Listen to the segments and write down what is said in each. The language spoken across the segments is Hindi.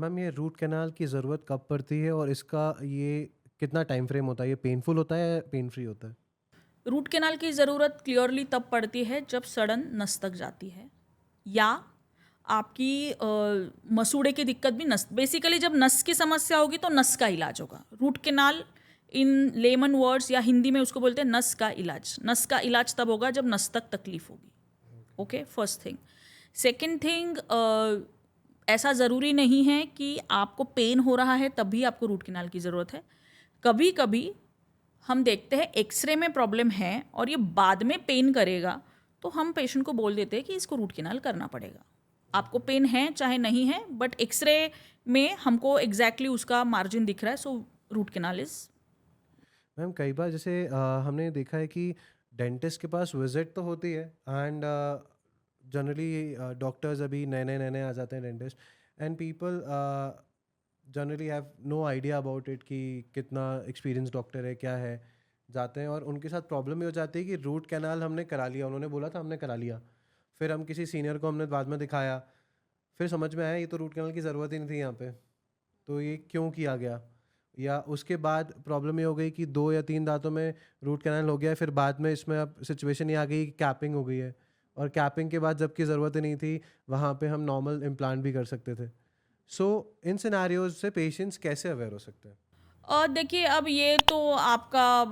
मैम ये रूट कैनाल की ज़रूरत कब पड़ती है और इसका ये कितना टाइम फ्रेम होता है? ये पेनफुल होता है या पेन फ्री होता है? रूट कैनाल की ज़रूरत क्लियरली तब पड़ती है जब सडन नस तक जाती है, या आपकी मसूड़े की दिक्कत भी नस, बेसिकली जब नस की समस्या होगी तो नस का इलाज होगा। Root canal in layman words या हिंदी में उसको बोलते हैं नस का इलाज। नस का इलाज तब होगा जब नस तक तकलीफ होगी। Okay, first thing. Second thing, ऐसा ज़रूरी नहीं है कि आपको पेन हो रहा है तब भी आपको रूट कैनाल की ज़रूरत है। कभी कभी हम देखते हैं एक्सरे में प्रॉब्लम है और ये बाद में पेन करेगा, तो हम पेशेंट को बोल देते हैं कि इसको रूट कैनाल करना पड़ेगा। आपको पेन है चाहे नहीं है, बट एक्सरे में हमको एग्जैक्टली उसका मार्जिन दिख रहा है, so root canal is. Ma'am कई बार जैसे हमने देखा है कि डेंटिस्ट के पास विजिट तो होती है एंड जनरली डॉक्टर्स अभी नए नए आ जाते हैं dentist and people generally have no idea about it कि कितना एक्सपीरियंस डॉक्टर है क्या है। जाते हैं और उनके साथ प्रॉब्लम ये हो जाती है कि रूट कैनाल हमने करा लिया, उन्होंने बोला था हमने करा लिया, फिर हम किसी सीनियर को हमने बाद में दिखाया, फिर समझ में आया ये तो रूट कैनाल की ज़रूरत ही नहीं थी यहाँ पे, तो ये क्यों किया गया? या उसके बाद प्रॉब्लम ये हो गई कि 2 या 3 दाँतों में रूट कैनाल हो गया है, फिर बाद में इसमें अब सिचुएशन ये आ गई कि कैपिंग हो गई है और कैपिंग के बाद जबकि ज़रूरत ही नहीं थी, वहाँ पे हम नॉर्मल इम्प्लांट भी कर सकते थे। सो इन सिनेरियोज़ से पेशेंट्स कैसे अवेयर हो सकते हैं? देखिए, अब ये तो आपका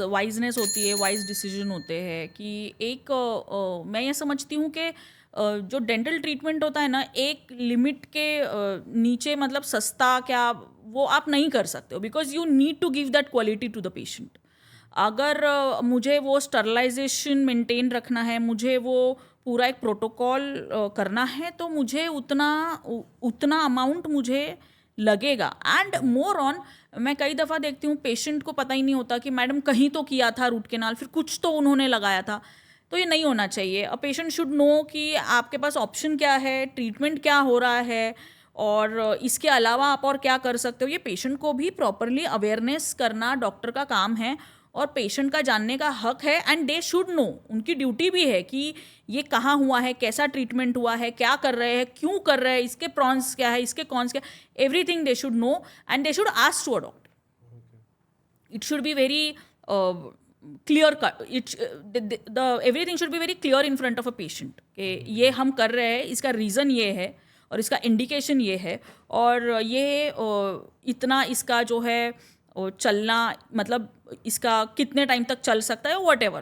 वाइजनेस होती है, वाइज डिसीजन होते हैं कि एक मैं ये समझती हूँ कि जो डेंटल ट्रीटमेंट होता है ना, एक लिमिट के नीचे मतलब सस्ता क्या वो आप नहीं कर सकते हो, because you need to give that quality to the patient. अगर मुझे वो स्टरलाइजेशन मेंटेन रखना है, मुझे वो पूरा एक प्रोटोकॉल करना है, तो मुझे उतना अमाउंट मुझे लगेगा। एंड मोर ऑन, मैं कई दफ़ा देखती हूँ पेशेंट को पता ही नहीं होता कि मैडम कहीं तो किया था रूट केनाल, फिर कुछ तो उन्होंने लगाया था। तो ये नहीं होना चाहिए। अ पेशेंट शुड नो कि आपके पास ऑप्शन क्या है, ट्रीटमेंट क्या हो रहा है, और इसके अलावा आप और क्या कर सकते हो। ये पेशेंट को भी प्रॉपरली अवेयरनेस करना डॉक्टर का काम है और पेशेंट का जानने का हक है। एंड दे शुड नो, उनकी ड्यूटी भी है कि ये कहाँ हुआ है, कैसा ट्रीटमेंट हुआ है, क्या कर रहे हैं, क्यों कर रहे हैं, इसके प्रॉन्स क्या है, इसके कॉन्स क्या, everything they should know, and they should ask to a doctor. It should be very clear cut. The everything should be very clear in front of a patient कि ये हम कर रहे हैं, इसका रीज़न ये है और इसका इंडिकेशन ये है, और ये इतना इसका जो है चलना, मतलब इसका कितने टाइम तक चल सकता है, वट एवर।